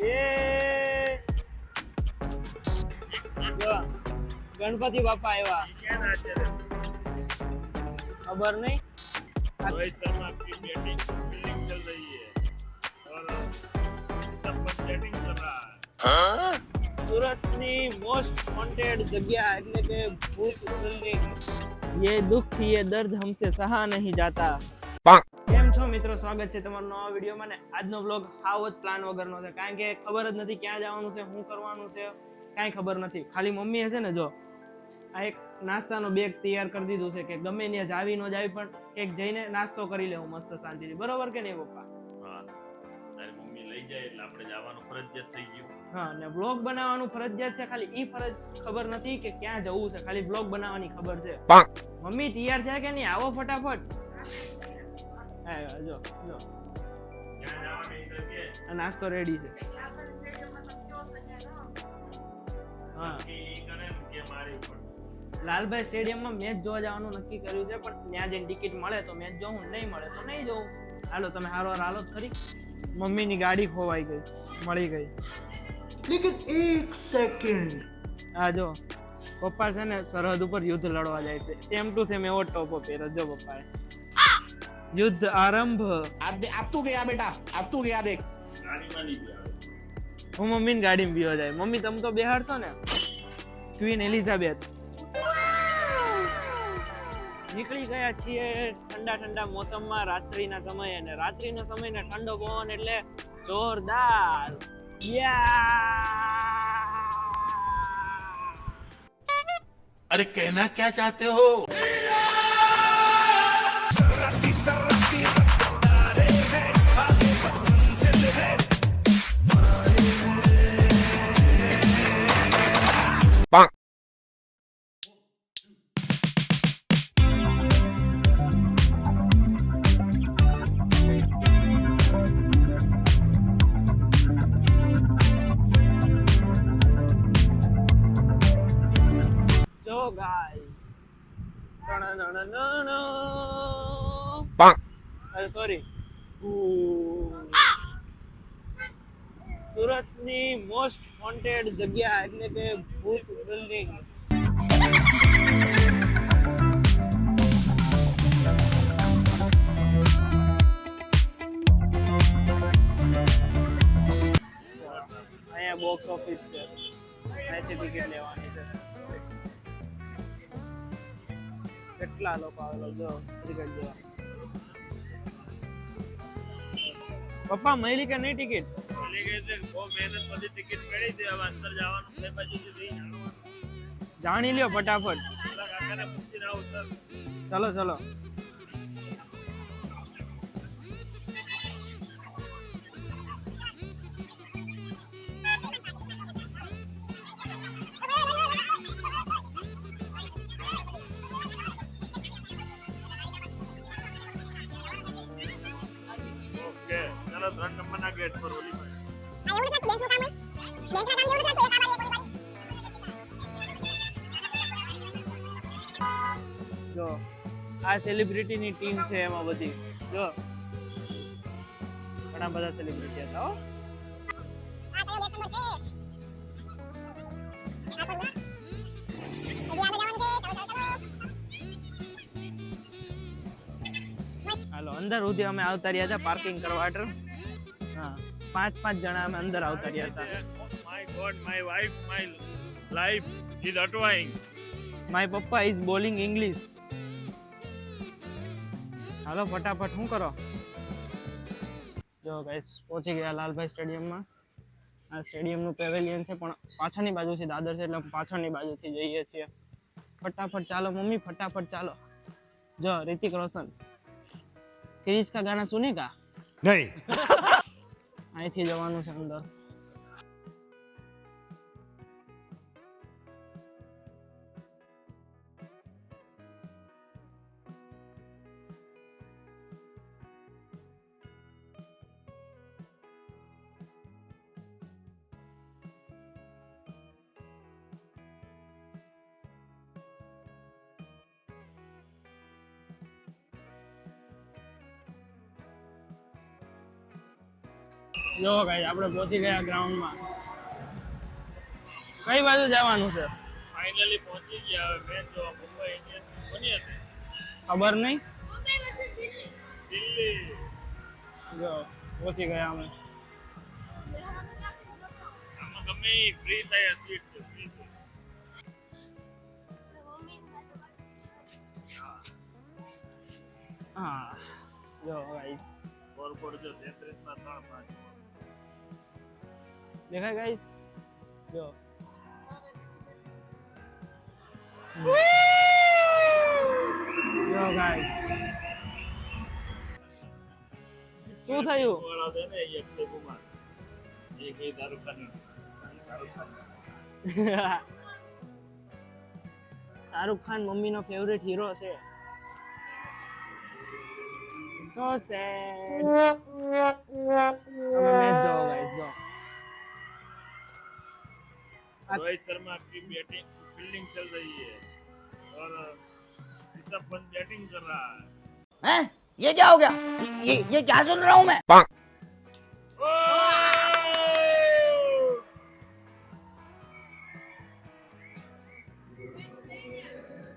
એ જો ગણપતિ બાપા આવ્યા ખબર નહીં रोहित शर्मा की बैटिंग फील्डिंग चल रही है और सब पर बैटिंग कर रहा है સુરતની મોસ્ટ વોન્ટેડ જગ્યા એટલે કે ભૂત બિલ્ડિંગ ये दुख ये दर्द हमसे सहा नहीं जाता કેમ છો મિત્રો, સ્વાગત છે તમારો નવા વિડીયોમાં ને આજનો વ્લોગ હાવ જ પ્લાન વગરનો છે કારણ કે ખબર જ નથી ક્યાં જવાનું છે, શું કરવાનું છે, કાંઈ ખબર નથી. ખાલી મમ્મીએ છે ને જો આ એક નાસ્તાનો બેગ તૈયાર કરી દીધું છે કે ગમે ત્યાં જાવી ન જાવી પણ એક જઈને નાસ્તો કરી લેવું મસ્ત શાંતિથી. બરોબર કે નહીં પપ્પા? હા તારી મમ્મી લઈ જાય એટલે આપણે જવાનું ફરજિયાત થઈ ગયું. હા, ને વ્લોગ બનાવવાનું ફરજિયાત છે. ખાલી ઈ ફરજ ખબર નથી કે ક્યાં જવું છે, ખાલી વ્લોગ બનાવવાની ખબર છે. મમ્મી તૈયાર થયા કે નહીં? આવો ફટાફટ. જો જો ક્યાં જવાનું એ તો કે આ નાસ્તો રેડી છે. હા, નક્કી કરે ને કે મારી ઉપર લાલભાઈ સ્ટેડિયમમાં મેચ જોવા જવાનું નક્કી કર્યું છે પણ ત્યાં જઈને ટિકિટ મળે તો મેચ જોઉં, નહીં મળે તો નહીં જોઉં. હાલો તમે હારો હાલો ખરી. મમ્મીની ગાડી ખોવાઈ ગઈ, મળી ગઈ. लेकिन एक सेकंड આ જો પપ્પા છે ને સરહદ ઉપર યુદ્ધ લડવા જાય છે. સેમ ટુ સેમ એવો ટોપો પહેર્યો જો પપ્પાએ. યુદ્ધ આરંભ. अब तू गया बेटा, अब तू गया देख. ગાડીમાં નહીં આવે. હું મમ્મીની ગાડીમાં બીવો જાય. મમ્મી તમે તો બેહાડશો ને. Queen Elizabeth. નીકળી ગયા છીએ ઠંડા ઠંડા મોસમમાં રાત્રિના સમયે, અને રાત્રિનો સમય ને ઠંડો પવન એટલે જોરદાર. अरे कहना क्या चाहते हो? જો ગાઈસ અરે સોરી, સુરતની મોસ્ટ વોન્ટેડ જગ્યા એટલે કે ભૂત બિલ્ડિંગ. અહીંયા બોક્સ ઓફિસ છે, અહીંથી ટિકિટ લેવાની છે. કેટલા લોકો આવેલો જો ટિકિટ જોવા. પપ્પા મળી કે નહીં ટિકિટ? મળી ગઈ છે. બહુ મહેનત પછી ટિકિટ મળી છે. હવે અંદર જવાનું બે બાજુથી નહીં જવાનું. જાણી લ્યો ફટાફટ. પેલા કાકાને પૂછીને આવું સર. ચલો ચલો. ઓકે ચાલો 3 નંબરના ગેટ પર ઓલી ભાઈ. જો આ સેલિબ્રિટીની ટીમ છે એમાં બધી. જો ઘણા બધા સેલિબ્રિટી હતા હો. હાલો અંદર સુધી અમે આવતા રહ્યા હતા પાર્કિંગ કરવા માટે. હા, 5 જણા અમે અંદર આવતા રહ્યા હતા. My God my wife my life is અટવાઇંગ. માય પપ્પા ઇઝ બોલિંગ ઇંગ્લિશ. હાલો ફટાફટ શું કરો. જો ગાઈસ પહોંચી ગયા લાલભાઈ સ્ટેડિયમમાં. આ સ્ટેડિયમનું પેવેલિયન છે પણ પાછળની બાજુથી દાદર છે એટલે પાછળની બાજુથી જઈએ છીએ. ફટાફટ ચાલો મમ્મી, ફટાફટ ચાલો. જો ऋतिक रोशन क्रिश का गाना सुनेगा? नहीं. અહીંથી જવાનું છે અંદર. જો ગાઈસ આપણે પહોંચી ગયા ગ્રાઉન્ડમાં. કઈ બાજુ જવાનું છે ફાઇનલી પહોંચી ગયા. હવે મેચ જોવા મુંબઈ ઇન્ડિયન્સ કોની હતી? ખબર નહીં. દિલ્હી. જો પહોંચી ગયા અમે. આમાં ગમે ફ્રી થાય સીટ છે, free છે. હા જો ગાઈસ સ્કોરબોર્ડ જો 33 માં 3-5. દેખાય ગાઈસ જો. જો ગાઈસ શું થયું? વાળા છે ને એ અક્ષય કુમાર. એ કઈ દારૂ ખાને. શાહરુખ ખાન મમ્મીનો ફેવરેટ હીરો છે. સો સેડ. અમે મેચ જોવો ગાઈસ જો. रोहित शर्मा की बैटिंग फील्डिंग चल रही है और ऋषभ पंत बैटिंग कर रहा है. हैं? ये क्या हो गया? ये क्या सुन रहा हूँ मैं?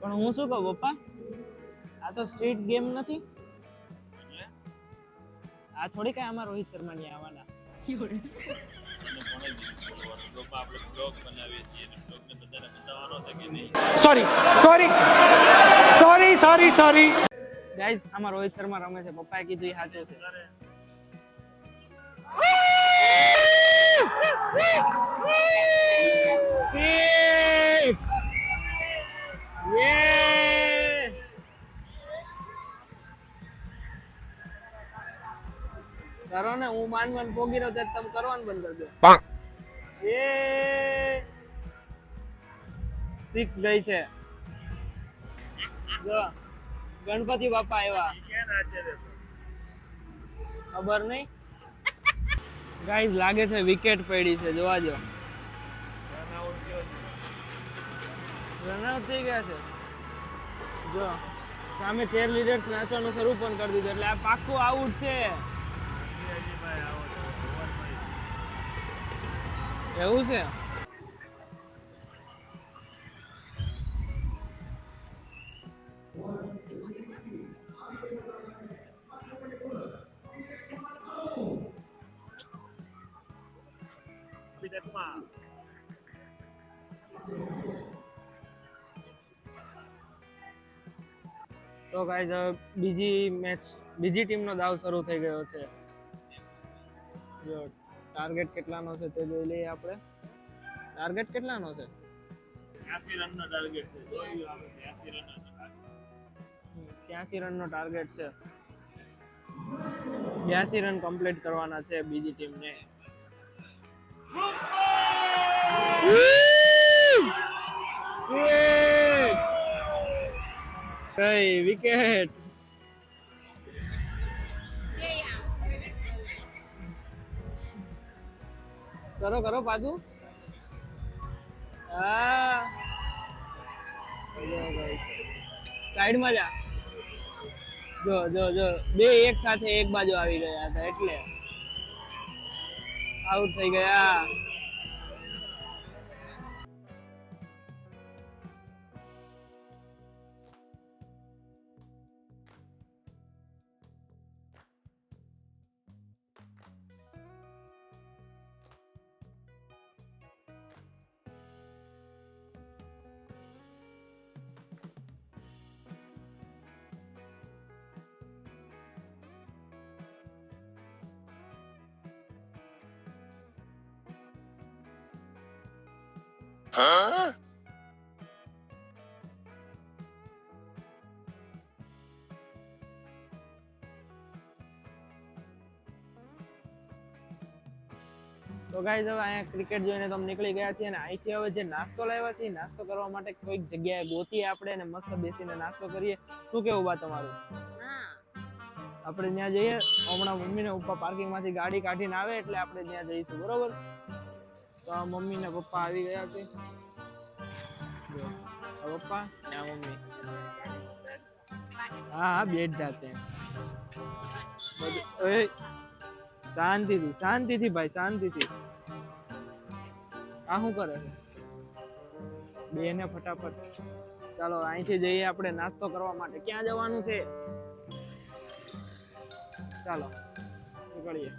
પણ હું શું કહું પપ્પા, આ તો સ્ટ્રીટ ગેમ નથી. આ થોડી કઈ આમાં રોહિત શર્મા ની આવવાના. આપણે બ્લોગ બનાવીએ છીએ અને બ્લોગને બધાને બતાવવાનો છે કે નહીં. Sorry. ગાઈસ આમાં રોહિત શર્મા રમે છે. પપ્પાએ કીધું એ સાચું છે. સિક્સ. યે. કરો ને, હું માન પોગી રહ્યો ત્યારે તમે કરવાનું બંધ કરી દો. યે. 6 ગઈ છે. જો ગણપતિ બાપા આવ્યા. ક્યાં નાચે છે? ખબર નહીં. ગાઈઝ લાગે છે વિકેટ પડી છે. જોવા જો. રન આઉટ થયો છે. રનઆઉટ થઈ ગયા છે. જો સામે ચેર લીડર્સ નાચવાનું શરૂ પણ કરી દીધું. એટલે આ પાક્કું આઉટ છે. ભાઈ આવો તો ઓવર એવું છે. વિકેટમાં તો ગાઈઝ હવે બીજી ટીમનો દાવ શરૂ થઈ ગયો છે. જો ટાર્ગેટ કેટલાનો છે તે જોઈ લઈએ આપણે. ટાર્ગેટ કેટલાનો છે? 83 રનનો ટાર્ગેટ છે. જોયું આવે 83 રનનો ટાર્ગેટ. 83 રનનો ટાર્ગેટ છે. 82 રન કમ્પ્લીટ કરવાના છે બીજી ટીમને. કઈ વિકેટ. કરો પાછું. હા સાઈડમાં જા. જો બે એક સાથે એક બાજુ આવી ગયા હતા એટલે આઉટ થઈ ગયા. તો ગાઈઝ હવે અહીંયા ક્રિકેટ જોઈને તો અમે નીકળી ગયા છીએ અને અહીંથી હવે જે નાસ્તો લાવ્યા છે એ નાસ્તો કરવા માટે કોઈક જગ્યાએ ગોતીએ આપણે અને મસ્ત બેસીને નાસ્તો કરીએ. શું કેવું બા તમારું? આપણે ત્યાં જઈએ. હમણાં મમ્મી ને પપ્પા પાર્કિંગ માંથી ગાડી કાઢીને આવે એટલે આપણે ત્યાં જઈશું. બરોબર? તો આ મમ્મી ને પપ્પા આવી ગયા છે. જો આ પપ્પા ને આ મમ્મી. હા બેઠ જાતે. શાંતિથી ભાઈ શાંતિથી. આ શું કરે છે? બે ને ફટાફટ. ચાલો અહીંથી જઈએ આપણે નાસ્તો કરવા માટે. ક્યાં જવાનું છે? ચાલો નીકળીએ.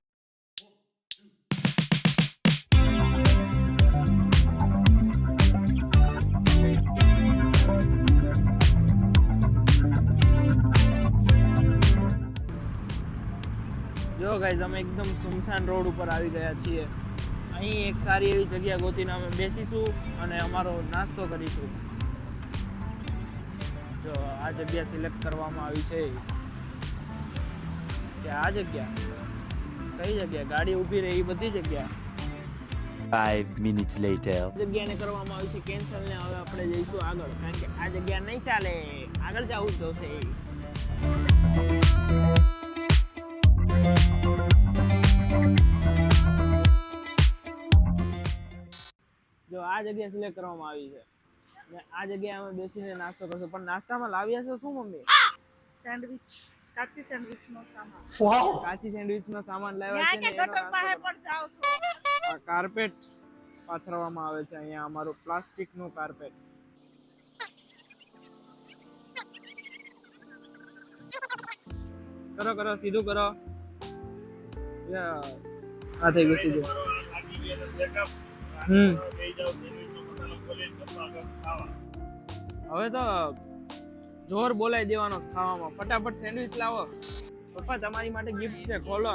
જો ગાઈઝ અમે એકદમ સુમસાન રોડ ઉપર આવી ગયા છીએ. અહીં એક સારી એવી જગ્યા ગોતીને અમે બેસીશું અને અમારો નાસ્તો કરીશું. જો આ જગ્યા સિલેક્ટ કરવામાં આવી છે કે આ જગ્યા કઈ જગ્યા ગાડી ઊભી રહી એ બધી જગ્યા 5 minutes later. જગ્યાને કરવામાં આવી છે કેન્સલ ને હવે આપણે જઈશું આગળ કારણ કે આ જગ્યા નહીં ચાલે. આગળ જવું જોશે. જો આ જગ્યા સિલેક્ટ કરવામાં આવી છે ને આ જગ્યાએ અમે બેસીને નાસ્તો કરશું. પણ નાસ્તામાં લાવ્યા છો શું મમ્મી? સેન્ડવિચ કાચી સેન્ડવિચ નો સામાન કાચી સેન્ડવિચ નો સામાન લાવ્યા છે ને એનો ગટર પાસે નાસ્તો પણ જાવ છો. આ કાર્પેટ પાથરવામાં આવે છે અહીંયા અમારું પ્લાસ્ટિક નું કાર્પેટ. કરો કરો સીધું કરો. યસ આ થઈ ગયું સીધું. હવે તો જોર બોલાવી દેવાનો ખાવામાં. ફટાફટ સેન્ડવિચ લાવો. પપ્પા તમારી માટે ગિફ્ટ છે, ખોલો.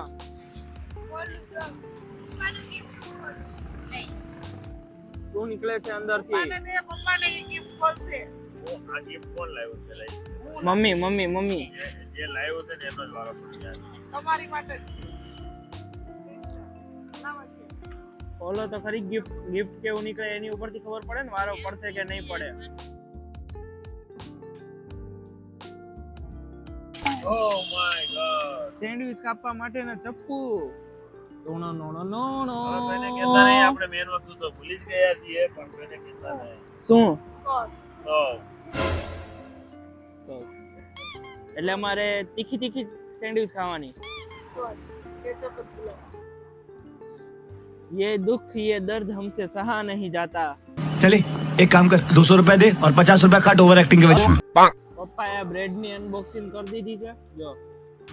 શું નીકળે છે અંદરથી? પપ્પાને એ ગિફ્ટ ખોલશે. આ gift કોણ લાવ્યું છે લાઈ? મમ્મી જે લાવ્યો છે ને એનો જ વારો પડી જાય. તમારી માટે ખોલો તો ખરી. ગિફ્ટ કેવું નીકળે એની ઉપરથી ખબર પડે ને વારો પડશે કે નહીં પડે. Oh my god. સેન્ડવિચ કાપવા માટે ને ચપ્પુ. હવે કોઈને કહેતા નહીં, આપણે મેન વસ્તુ તો ભૂલી જ ગયા છીએ પણ કોઈને કહેતા નહીં. શું? સોસ તો એટલે અમારે તીખી સેન્ડવિચ ખાવાની. સોસ કેચઅપ જ ये दुख ये दर्द हमसे सहा नहीं जाता. चले एक काम कर 200 रुपए दे और 50 रुपए काट ओवर एक्टिंग के वजह પપ્પાએ આ બ્રેડ ની અનબોક્સિંગ કરી દીધી છે. જો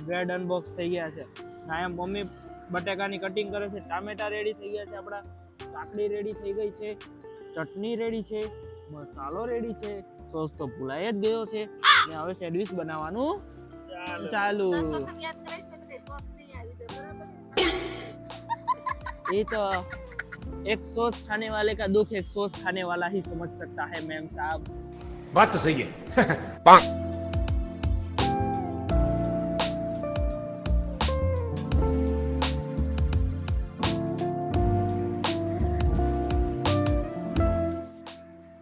બ્રેડ અનબોક્સ થઈ ગયા છે. ના મમ્મી બટેકાની કટિંગ કરે છે. ટામેટા રેડી થઈ ગયા છે. આપણા કાકડી રેડી થઈ ગઈ છે. ચટણી રેડી છે. મસાલો રેડી છે. સોસ તો ભૂલાઈ જ ગયો છે. ને હવે સેન્ડવિચ બનાવવાનું ચાલુ. યાદ કરાઈશ તો કઈ સોસ નહીં આવી જાય બરાબર. ये तो एक सॉस खाने वाले का दुख एक सॉस खाने वाला ही समझ सकता है मैम साहब. बात तो सही है.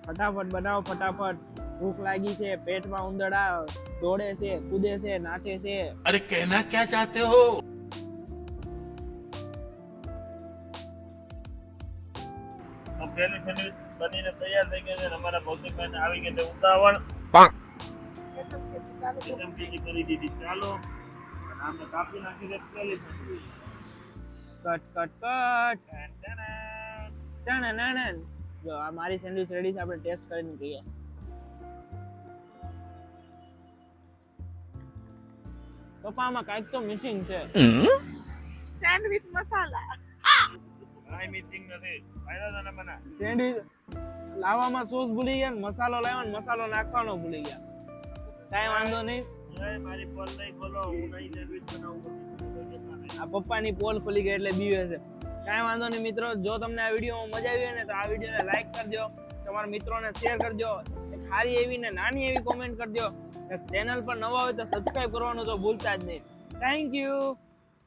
ફટાફટ બનાવો ફટાફટ. ભૂખ લાગી છે. પેટમાં ઉંદરડા દોડે છે, કૂદે છે, નાચે છે. अरे कहना क्या चाहते हो? પહેલી સેન્ડવિચ બનીને તૈયાર થઈ ગઈ છે અને અમારા ભૌતિકભાઈને આવી ગઈ છે ઉતાવળ. એકદમ કેજી કરી દીધી. ચાલો અને આમને કાપી નાખી દે પહેલી સેન્ડવિચ. Cut cut cut. જો આ મારી સેન્ડવિચ રેડી છે. આપણે ટેસ્ટ કરીને કહીએ. પપ્પા આમાં કાંઈક તો મિસિંગ છે. સેન્ડવિચ મસાલા કાંઈ મિસિંગ નથી. ફાયદા તને બના. સેન્ડવિચ લાવવામાં સોસ ભૂલી ગયા ને મસાલો લાવ્યો ને મસાલો નાખવાનો ભૂલી ગયા. કાંઈ વાંધો નહીં. મારી પોલ નહીં ખોલો. હું નહીં સેન્ડવિચ બનાવું. આ પપ્પાની પોલ ખુલી ગઈ એટલે બીવે છે. કાંઈ વાંધો નહીં મિત્રો. જો તમને આ વિડીયોમાં મજા આવી હોય ને તો આ વિડીયોને લાઈક કરજો. તમારા મિત્રોને શેર કરજો. એક સારી એવી ને નાની એવી કોમેન્ટ કરજો. ચેનલ પર નવા હોય તો સબસ્ક્રાઇબ કરવાનું તો ભૂલતા જ નહીં. Thank you.